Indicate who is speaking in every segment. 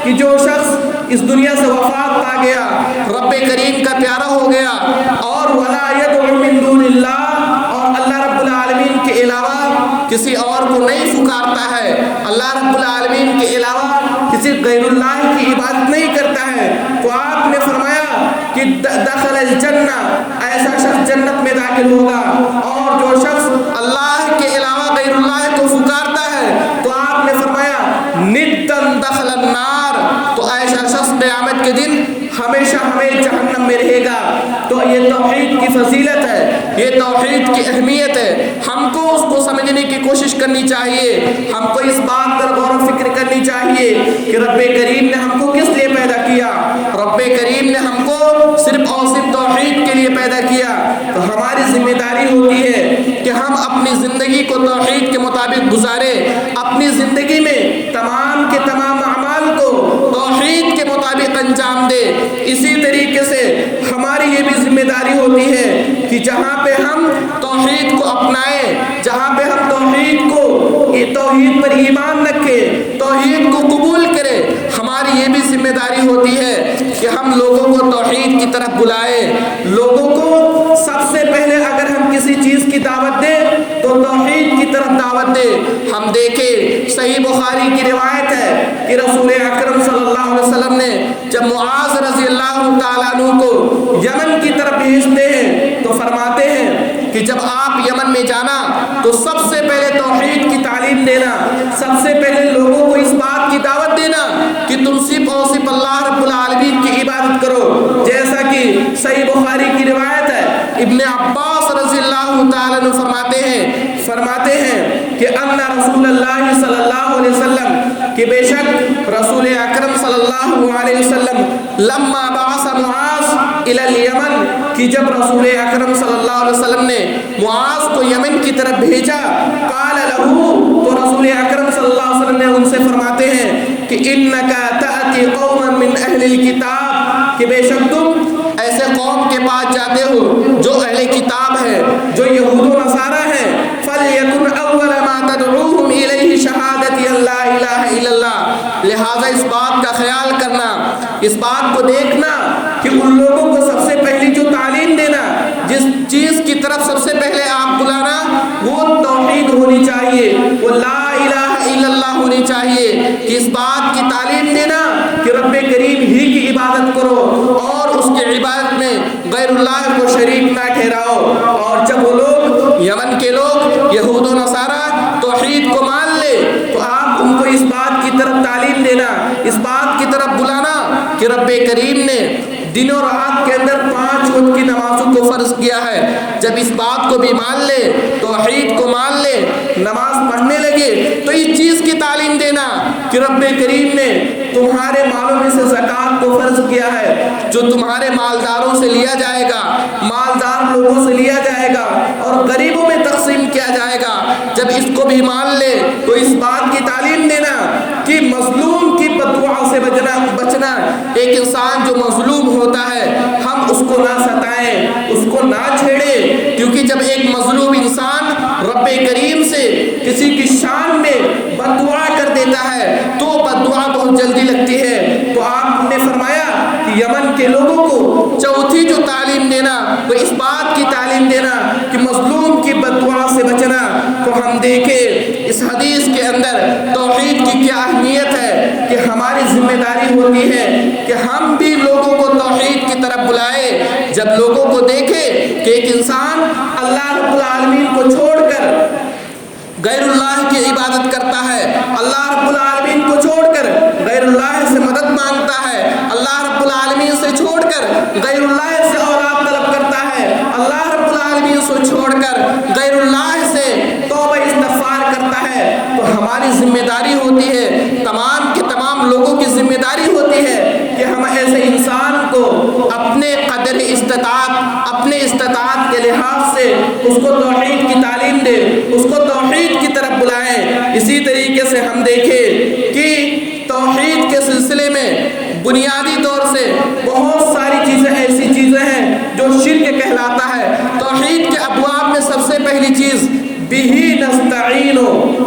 Speaker 1: کہ جو شخص اس دنیا سے وفات پا گیا، رب کریم کا پیارا ہو گیا، اور ولا يدعو من دون اللہ، اور اللہ رب العالمین کے علاوہ کسی اور کو نہیں پکارتا ہے، اللہ رب العالمین کے علاوہ کسی غیر اللہ کی عبادت نہیں کرتا ہے، تو آپ نے فرمایا کہ دخل الجنہ، ایسا شخص جنت میں داخل ہوگا۔ اور جو شخص اللہ کے علاوہ غیر اللہ کو پکارتا ہے، تو آپ نے فرمایا ندن دخل النار، تو ایسا شخص قیامت کے دن ہمیشہ جہنم میں رہے گا۔ تو یہ توحید کی فضیلت ہے، یہ توحید کی اہمیت ہے، ہم کو اس کو سمجھنے کی کوشش کرنی چاہیے، ہم کو اس بات پر غور و فکر کرنی چاہیے کہ رب کریم نے ہم کو کس لیے پیدا کیا۔ رب کریم نے ہم کو صرف اور صرف توحید کے لیے پیدا کیا، تو ہماری ذمہ داری ہوتی ہے کہ ہم اپنی زندگی کو توحید کے مطابق گزاریں، اپنی زندگی میں تمام کے تمام اعمال کو توحید کے مطابق انجام دے۔ اسی طریقے سے ہماری یہ بھی ذمہ داری ہوتی ہے کہ جہاں پہ ہم توحید کو اپنائیں، جہاں پہ ہم توحید پر ایمان رکھیں، توحید کو قبول کریں، ہماری یہ بھی ذمہ داری ہوتی ہے کہ ہم لوگوں کو توحید کی طرف بلائیں، لوگوں کو سب سے پہلے اگر ہم کسی چیز کی دعوت دیں تو توحید کی طرف دعوت دیں۔ ہم دیکھیں صحیح بخاری کی روایت ہے کہ رسول اکرم صلی اللہ علیہ وسلم نے جب معاذ رضی اللہ تعالیٰ عنہ کو یمن کی طرف بھیجتے ہیں تو فرماتے ہیں کہ جب آپ یمن میں جانا تو سب سے پہلے توحید کی تعلیم دینا، سب سے پہلے لوگوں کو اس بات کی دعوت دینا کہ تم صرف اور صرف اللہ رب العالمین کی عبادت کرو، جیسا کہ صحیح بخاری کی روایت ہے۔ ابن عباس رضی اللہ تعالیٰ عنہ فرماتے ہیں کہ ان رسول اللہ صلی اللہ علیہ وسلم، کہ بے شک رسول اکرم صلی اللہ علیہ وسلم لما بعث معاذ الی الیمن، کہ جب رسول اکرم صلی اللہ علیہ وسلم نے معاذ کو یمن کی طرف بھیجا، قال له، تو رسول اکرم صلی اللہ علیہ وسلم نے ان سے فرماتے ہیں کہ انک تأتی قوما من اہل الکتاب، کہ بے شک تم ایسے قوم کے پاس جاتے ہو جو اہل کتاب ہے، جو یہود و نصارہ ہیں، فَلْيَكُنْ أَوَّلَ مَا تَدْعُوهُمْ إِلَيْهِ شَهَادَةِ أَن لَا إِلَٰهَ إِلَّا اللَّهُ، لہٰذا اس بات کا خیال کرنا، اس بات کو دیکھنا کہ ان لوگوں کو سب سے پہلی جو تعلیم دینا، جس چیز کی طرف سب سے پہلے آپ بلانا، وہ توحید ہونی چاہیے، وہ لا الہ الا اللہ ہونی چاہیے، کہ اس بات کی تعلیم دینا کہ رب کریم ہی کی عبادت کرو اور اس کی عبادت میں غیر اللہ کو شریک نہ ٹھہراؤ۔ اور جب وہ لوگ یمن کے لوگ یہود و نصارہ توحید کو مان لے تو آپ ان کو اس بات کی طرف تعلیم دینا، اس بات کی طرف بلانا کہ رب کریم نے دن و رات کے اندر 5 وقت کی نمازوں کو فرض کیا ہے۔ جب اس بات کو بھی مان لے، توحید کو مان لے، نماز پڑھنے لگے، تو اس چیز کی تعلیم دینا کہ رب کریم نے تمہارے مالوں میں سے زکوٰۃ کو فرض کیا ہے، جو تمہارے مالداروں سے لیا جائے گا، مالدار لوگوں سے لیا جائے گا اور غریبوں میں تقسیم کیا جائے گا۔ جب اس کو بھی مان لے تو اس بات کی تعلیم دینا کہ مظلوم کی بددعا سے بچنا، ایک انسان جو مظلوم ہوتا ہے ہم اس کو نہ ستائیں، اس کو نہ چھیڑیں، کیونکہ جب ایک مظلوم انسان رب کریم سے کسی کی شان میں بددعا کر دیتا ہے تو بددعا بہت جلدی لگتی ہے۔ تو آپ نے فرمایا کہ یمن کے لوگوں کو چوتھی جو تعلیم دینا وہ اس بات کی تعلیم دینا کہ مظلوم کی بددعا سے بچنا۔ تو ہم دیکھیں اس حدیث کے اندر توحید کی کیا اہمیت ہے کہ ہماری ذمہ داری ہوتی ہے کہ ہم بھی لوگوں کو توحید کی طرف بلائیں۔ جب لوگوں کو دیکھے کہ ایک انسان اللہ رب العالمین کو چھوڑ کر غیر اللہ کی عبادت کرتا ہے، اللہ رب العالمین کو چھوڑ کر غیر اللہ سے مدد مانگتا ہے، اللہ رب العالمین سے چھوڑ کر غیر اللہ سے اولاد طلب کرتا ہے، اللہ رب العالمین سے چھوڑ کر غیر اللہ سے توبہ استغفار کرتا ہے، تو ہماری ذمہ داری ہوتی ہے، تمام کے تمام لوگوں کی ذمہ داری ہوتی ہے کہ ہم ایسے انسان کو اپنے قدر استطاعت کے لحاظ سے اس کو توحید کی تعلیم دے، اس کو توحید کی طرف بلائیں۔ اسی طریقے سے ہم دیکھیں کہ توحید کے سلسلے میں بنیادی طور سے بہت ساری چیزیں ایسی چیزیں ہیں جو شرک کہلاتا ہے۔ توحید کے ابواب میں سب سے پہلی چیز بِهِ نَسْتَعِينُ،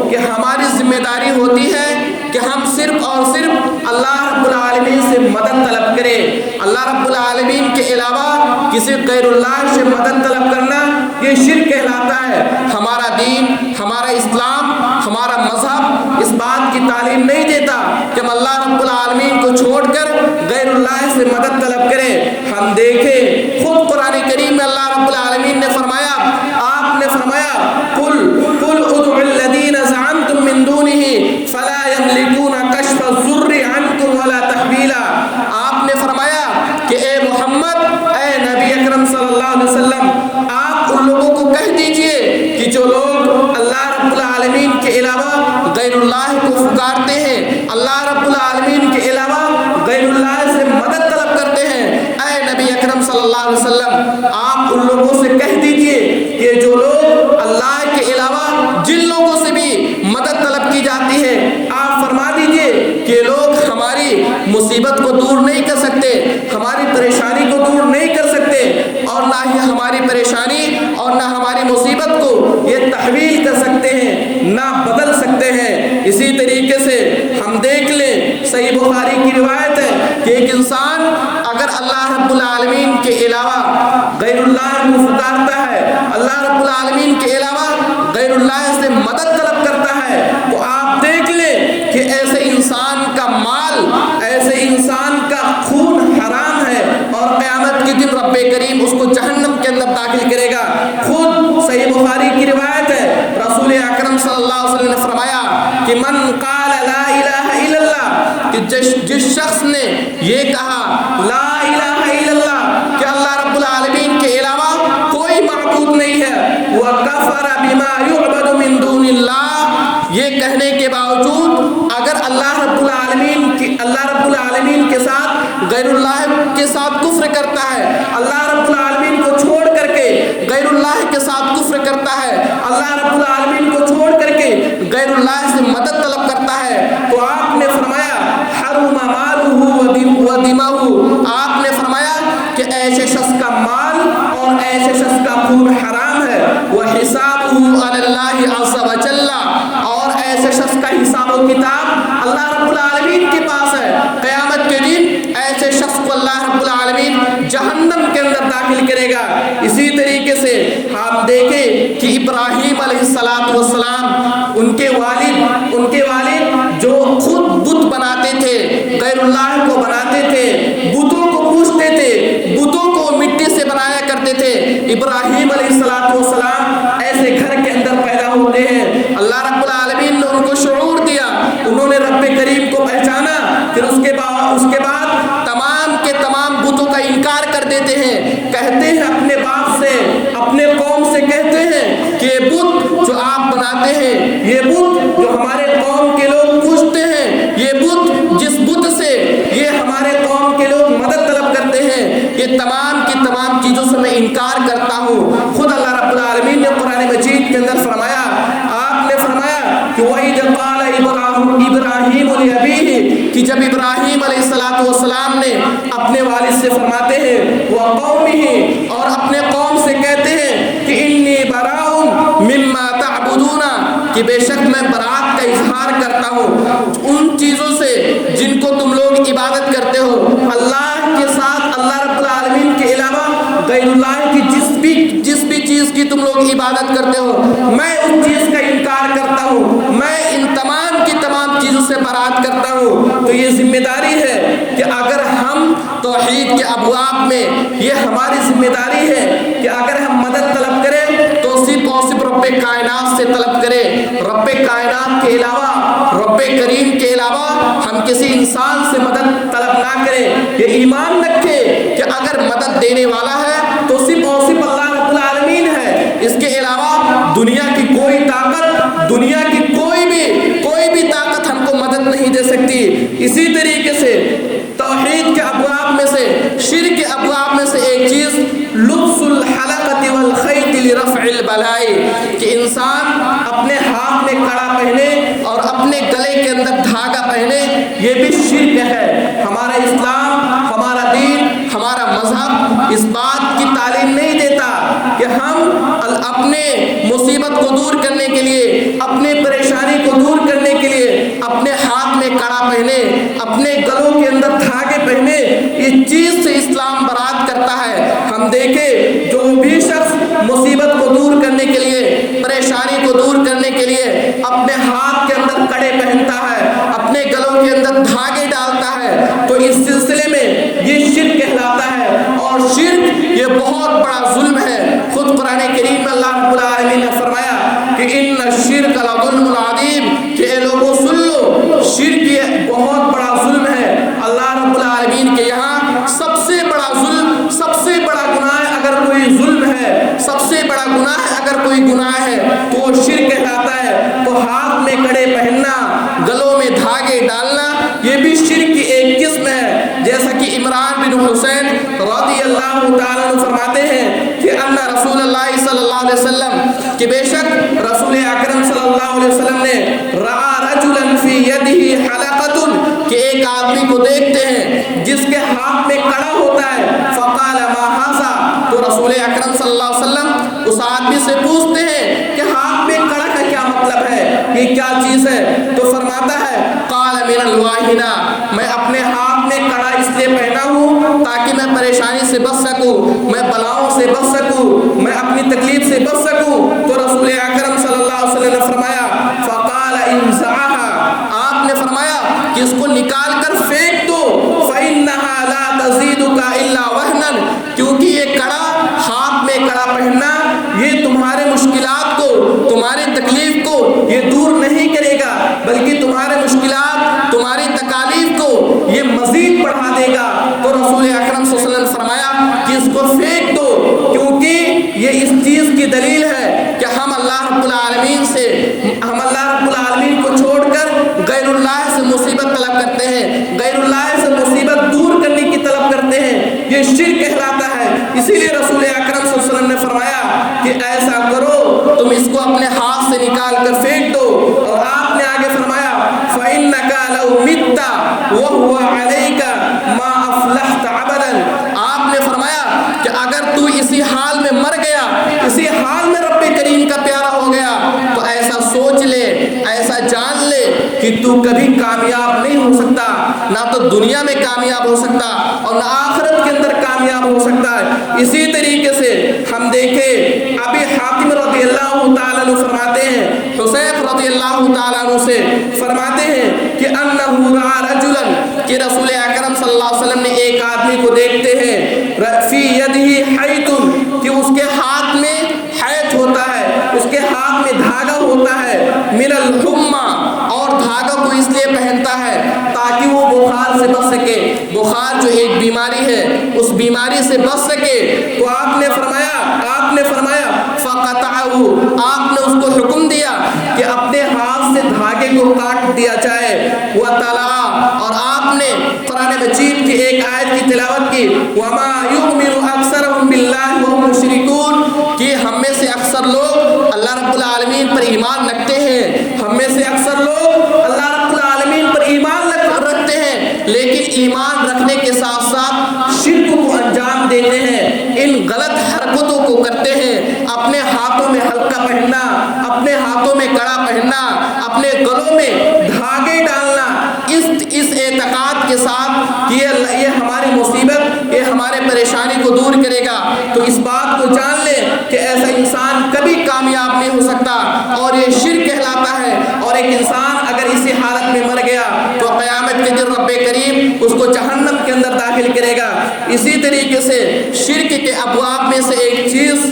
Speaker 1: کہ ہماری ذمہ داری ہوتی ہے کہ ہم صرف اور صرف اللہ رب العالمین اللہ رب العالمین کے علاوہ کسی غیر اللہ سے مدد طلب کرنا یہ شرک کہلاتا ہے۔ ہمارا دین، ہمارا اسلام، ہمارا مذہب اس بات کی تعلیم نہیں دیتا کہ ہم اللہ رب العالمین کو چھوڑ کر غیر اللہ سے مدد طلب کریں۔ ہم دیکھیں خود قرآن کریم میں اللہ رب العالمین نے فرمایا، آپ نے فرمایا قل ادعوا الذین زعمتم من دونہ فلا یملکون کشف الضر عنکم ولا تحویلا۔ آپ نے فرمایا کہ اے محمد، اے نبی اکرم صلی اللہ علیہ وسلم، آپ ان لوگوں کو کہہ دیجئے کہ جو لوگ اللہ رب العالمین کے علاوہ غیر اللہ کو پکارتے ہیں، اللہ رب العالمین کے علاوہ غیر اللہ سے مدد طلب کرتے ہیں، اے نبی اکرم صلی اللہ علیہ وسلم آپ ان لوگوں سے کہہ دیجئے کہ جو لوگ اللہ کے علاوہ جن لوگوں سے بھی مدد طلب کی جاتی ہے، آپ فرما دیجئے کہ لوگ ہماری مصیبت کو دور نہیں کر سکتے، ہماری پریشانی کو دور نہیں کر سکتے، اور نہ ہی ہماری پریشانی اور نہ ہماری مصیبت کو یہ تحویل کر سکتے ہیں، نہ بدل سکتے ہیں۔ اسی طریقے سے ہم دیکھ لیں، صحیح بخاری کی روایت ہے کہ ایک انسان اگر اللہ رب العالمین کے علاوہ غیر اللہ کو پکارتا ہے، اللہ رب العالمین کے علاوہ غیر اللہ سے مدد طلب کرتا ہے، تو آپ دیکھ لیں کہ ایسے انسان کا مال، ایسے انسان کا خون حرام ہے، اور قیامت کے دن رب کریم اس کو جہنم کے اندر داخل کرے گا۔ خود صحیح بخاری کی روایت ہے، رسول اکرم صلی اللہ علیہ وسلم نے فرمایا کہ من قال لا الہ الا اللہ، کہ جس شخص نے یہ کہا لا الہ الا اللہ کہ اللہ رب العالمین کے علاوہ کوئی معبود نہیں ہے، وکفر بما یعبد من دون اللہ، یہ کہنے کے باوجود اگر اللہ رب العالمین کے ساتھ غیر اللہ کے ساتھ کفر کرتا ہے، اللہ رب العالمین کو چھوڑ کر کے غیر اللہ کے ساتھ کفر کرتا ہے، اللہ رب العالمین کو چھوڑ کر کے غیر اللہ سے مدد طلب کرتا ہے، تو آپ نے فرمایا حرم مالہ و دمہ، آپ نے فرمایا کہ ایسے شخص کا مال اور ایسے شخص کا خون حرام ہے، وحسابہ علی اللہ عز وجل، اور ایسے شخص کا حساب و کتاب اللہ رب العالمین کے پاس ہے۔ قیامت کے دن ایسے شخص کو اللہ رب العالمین جہنم کے اندر داخل کرے گا۔ اسی طریقے سے ہم دیکھیں کہ ابراہیم علیہ السلام، ان کے والد جو خود بت بناتے تھے، غیر اللہ کو بناتے تھے، بتوں کو پوجتے تھے، بتوں کو مٹی سے بنایا کرتے تھے، ابراہیم علیہ السلام ایسے گھر کے اندر پیدا ہوتے ہیں، اللہ رب العالمین نے ان کو شعور دیا، انہوں نے رب کریم کو پہچانا، پھر اس کے بعد تمام کے تمام بتوں کا انکار کر دیتے ہیں، کہتے ہیں اپنے باپ سے، اپنے قوم سے کہتے ہیں کہ یہ بت جو آپ بناتے ہیں، یہ بت جو ہمارے قوم کے لوگ پوجتے ہیں، یہ بت جس بت سے یہ ہمارے قوم کے لوگ مدد طلب کرتے ہیں، یہ تمام کی تمام چیزوں سے میں انکار کرتا ہوں۔ خود اللہ رب العالمین نے قرآن مجید کے اندر فرمایا، آپ نے فرمایا کہ وَإِذْ قَالَ إِبْرَاهِيمُ لِأَبِيهِ، کہ جب ابراہیم علیہ السلام نے اپنے والد سے فرماتے ہیں، وَقَوْمِهِ، اور اپنے قوم سے کہتے ہیں کہ إِنِّي بَرَاءٌ مِّمَّا تَعْبُدُونَ، کہ بے شک میں برات کا اظہار کرتا ہوں ان چیزوں سے جن کو تم لوگ عبادت کرتے ہو، اللہ کے ساتھ اللہ رب العالمین کے علاوہ غیر اللہ کی جس بھی چیز کی تم لوگ عبادت کرتے ہو، میں اس چیز کا انکار کرتا ہوں، میں ان تمام کی تمام چیزوں سے برات کرتا ہوں۔ تو یہ ذمہ داری ہے کہ اگر ہم توحید کے ابواب میں، یہ ہماری ذمہ داری ہے کہ اگر ہم مدد طلب کریں تو صرف اور صرف رب کائنات سے طلب کریں، رب کائنات کے علاوہ، رب کریم کے علاوہ ہم کسی انسان سے مدد طلب نہ کریں۔ یہ ایمان رکھیں کہ اگر مدد دینے والا ہے تو صرف اور صرف اللہ رب العالمین ہے، اس کے علاوہ دنیا کی کوئی طاقت، دنیا کی کوئی بھی طاقت ہم کو مدد نہیں دے سکتی۔ اسی طریقے سے توحید کے ابواب میں سے، شرک کے ابواب میں سے ایک چیز لبس الحلقۃ والخیط لرفع البلاء، کہ انسان اپنے ہاتھ میں کڑا پہنے اور اپنے گلے کے اندر دھاگا پہنے، یہ بھی شرک ہے۔ ہمارا اسلام، ہمارا دین، ہمارا مذہب اس بات کی تعلیم نہیں دیتا کہ ہم اپنے مصیبت کو دور کرنے کے لیے، اپنے پریشانی کو دور کرنے کے لیے اپنے ہاتھ میں کڑا پہنے پہنے, اپنے گلوں کے اندر دھاگے پہنے, اس چیز سے اسلام برات کرتا ہے. ہم دیکھیں جو بھی شخص مصیبت کو دور کرنے کے لیے, پریشانی کو دور کرنے کے لیے اپنے ہاتھ کے اندر کڑے پہنتا ہے, اپنے گلوں کے اندر دھاگے ڈالتا ہے, تو اس سلسلے میں یہ شرک کہلاتا ہے. اور شرک یہ بہت بڑا ظلم ہے. خود قرآن کریم میں اللہ رب العالمین نے فرمایا کہ ان الشرک لظلم عظیم, کہ اے لوگوں سن لو, شرک یہ بہت بڑا ظلم ہے. اللہ رب العالمین کے یہاں سب سے بڑا ظلم, سب سے بڑا گناہ اگر کوئی ظلم ہے, سب سے بڑا گناہ اگر کوئی گناہ ہے تو وہ شرک کہلاتا ہے. تو ہاتھ میں کڑے پہننا, گلوں میں دھاگے ڈالنا, یہ بھی شرک کی ایک قسم ہے. جیسا کہ عمران بن حسین رضی اللہ تعالیٰ عنہ فرماتے ہیں کہ ان رسول اللہ صلی اللہ علیہ وسلم, کہ بے شک رسول اکرم صلی اللہ علیہ وسلم نے رأى رجلا فی یدہ حلقۃ, کہ ایک آدمی کو دیکھتے ہیں جس کے ہاتھ میں کڑا ہوتا ہے. فقال ما ھذا, تو رسول اکرم صلی اللہ علیہ وسلم اس آدمی سے پوچھتے ہیں کہ ہاتھ میں کڑا کا کیا مطلب ہے, یہ کیا چیز ہے؟ تو فرماتا ہے قال من الواہنہ, میں اپنے ہاتھ میں کڑا اس لیے پہنا ہوں تاکہ میں پریشانی سے بچ سکوں, میں بلاؤں سے بچ سکوں, میں اپنی تکلیف سے بچ سکوں. تو رسول اکرم صلی اللہ علیہ وسلم نے فرمایا فقال انزعها, آپ نے فرمایا کہ اس کو نکال کر پھینک دو. فإنها لا تزيدك إلا وهنا, کیونکہ یہ کڑا, ہاتھ میں کڑا پہننا, یہ تمہارے مشکلات کو, تمہاری تکلیف کو یہ دور نہیں کرے گا, بلکہ تمہارے مشکلات, تمہاری تکالیف کو یہ مزید بڑھا دے گا. تو رسول اکرم صلی اللہ علیہ وسلم نے فرمایا کہ اس کو پھینک دو, کیونکہ یہ اس چیز کی دلیل ہے کہ ہم اللہ رب العالمین سے, ہم اللہ رب العالمین کو چھوڑ کر غیر اللہ سے مصیبت طلب کرتے ہیں, غیر اللہ سے مصیبت دور کرنے کی طلب کرتے ہیں. یہ شرک کہلاتا ہے. اسی لیے رسول اکرم صلی اللہ علیہ وسلم نے فرمایا کہ ایسا کرو, تم اس کو اپنے ہاتھ سے نکال کر پھینک دو. اور آپ نے آگے فرمایا فإنك لو مت وهو عليك ما أفلحت أبدا, آپ نے فرمایا کہ اگر تو اسی حال میں مر گیا, اسی حال میں رب کریم کا پیارا ہو گیا, تو ایسا سوچ لے, ایسا جان لے کہ تو کبھی کامیاب نہیں ہو سکتا, نہ تو دنیا میں کامیاب ہو سکتا اور نہ آخرت کے اندر کامیاب ہو سکتا ہے. اسی طریقے سے ہم دیکھیں ابی حاتم رضی اللہ تعالیٰ عنہ فرماتے ہیں, حذیفہ رضی اللہ تعالیٰ عنہ سے فرماتے ہیں کہ انہ رأى رجلا, کہ رسول اکرم صلی اللہ علیہ وسلم نے ایک آدمی کو دیکھتے ہیں فی یدہ حیۃ, کہ اس کے ہاتھ میں حیض ہوتا ہے, اس کے ہاتھ میں دھاگا ہوتا ہے, من الحمى, اور دھاگا کو اس لیے پہنتا ہے تاکہ وہ بخار سے بچ سکے, بخار جو ایک بیماری ہے اس بیماری سے بچ سکے. تو آپ نے فرمایا فقطعہ, آپ نے اس کو حکم دیا کہ اپنے ہاتھ سے دھاگے کو کاٹ دیا جائے. وَتَلَا, اور آپ نے قرآن مجید کی ایک آیت کی تلاوت کی, وَمَا يُؤْمِنُ أَكْثَرُهُم بِاللَّهِ وَهُمْ مُشْرِكُونَ, کہ ہم میں سے اکثر لوگ اللہ رب العالمین پر ایمان رکھتے ہیں, ہم میں سے اکثر لوگ اللہ رب العالمین پر ایمان رکھتے ہیں, لیکن ایمان رکھنے کے ساتھ ساتھ شرک کو انجام دیتے ہیں, ان غلط حرکتوں کو کرتے ہیں. اپنے ہاتھوں میں حلقہ پہننا, اپنے ہاتھوں میں کڑا پہننا, اپنے گلوں میں دھاگے ڈالنا, اس اعتقاد کے ساتھ کہ یہ ہماری مصیبت, یہ ہمارے پریشانی کو دور کرے گا. تو اس بات کو جان لیں کہ ایسا انسان کبھی کامیاب نہیں ہو سکتا, اور یہ شرک کہلاتا ہے. اور ایک انسان اگر اسی حالت میں مر گیا تو قیامت کے دن رب کریم اس کو جہنم کے اندر داخل کرے گا. اسی طریقے سے شرک کے ابواب میں سے ایک چیز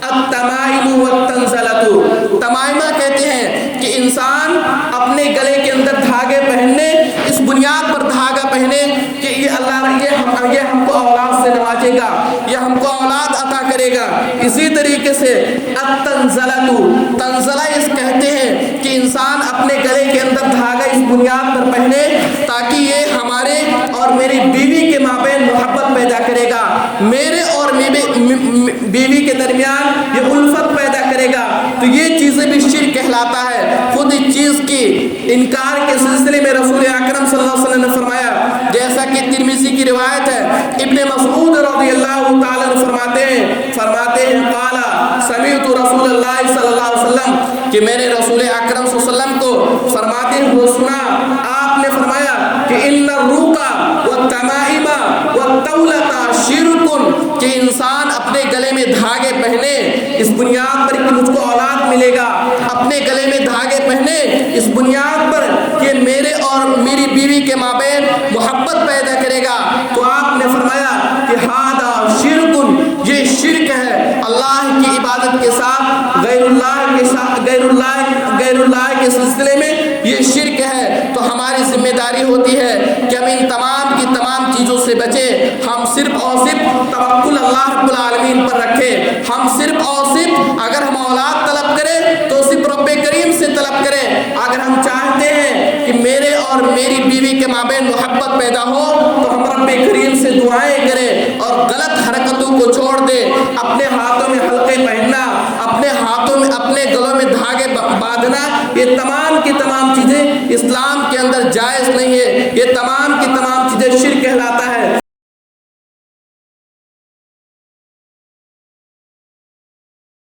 Speaker 1: التمائم والتنزلۃ, تمائمہ کہتے ہیں کہ انسان اپنے گلے کے اندر دھاگے پہننے, اس بنیاد پر دھاگا پہنے کہ یہ اللہ یہ ہم کو اولاد سے نوازے گا, یہ ہم کو اولاد عطا کرے گا. اسی طریقے سے التنزلۃ, تنزلہ اس کہتے ہیں کہ انسان اپنے گلے کے اندر دھاگا اس بنیاد پر پہنے تاکہ یہ ہمارے اور میری بیوی کے مابین محبت پیدا کرے گا, میرے اور بیوی کے درمیان یہ الفت پیدا کرے گا. تو یہ چیزیں بھی شرک کہلاتا ہے. خود اس چیز کی انکار کے سلسلے میں رسول اکرم صلی اللہ علیہ وسلم نے فرمایا, جیسا کہ ترمذی کی روایت ہے, ابن مسعود رضی اللہ تعالیٰ عنہ فرماتے ہیں قال سمعت رسول اللہ صلی اللہ علیہ وسلم, کہ میں نے رسول اکرم صلی اللہ علیہ وسلم کو فرماتے ہوئے سنا. آپ نے فرمایا انسان اپنے گلے میں دھاگے پہنے اس بنیاد پر کہ مجھ کو اولاد ملے گا، اپنے گلے میں دھاگے پہنے اس بنیاد پر کہ میرے اور میری بیوی کے مابین محبت پیدا کرے گا، تو آپ نے فرمایا کہ ہذا شرک، یہ شرک ہے، اللہ کی عبادت کے ساتھ غیر اللہ کے سلسلے میں یہ شرک ہے۔ تو ہماری ذمہ داری ہوتی ہے کہ ہم ان تمام کی تمام چیزوں سے بچیں، ہم صرف اور صرف توکل اللہ رب العالمین پر رکھیں، ہم صرف اور صرف اگر ہم اولاد طلب کریں تو صرف رب کریم سے طلب کریں، اگر ہم چاہتے ہیں کہ میرے اور میری بیوی کے مابین محبت پیدا ہو تو ہم رب کریم سے دعائیں کریں اور غلط حرکتوں کو چھوڑ دیں، اپنے ہاتھوں میں حلقے پہننا، اپنے ہاتھوں میں اپنے گلوں میں دھاگے باندھنا، یہ تمام کی تمام چیزیں اسلام کے اندر جائز نہیں ہے، یہ تمام کی تمام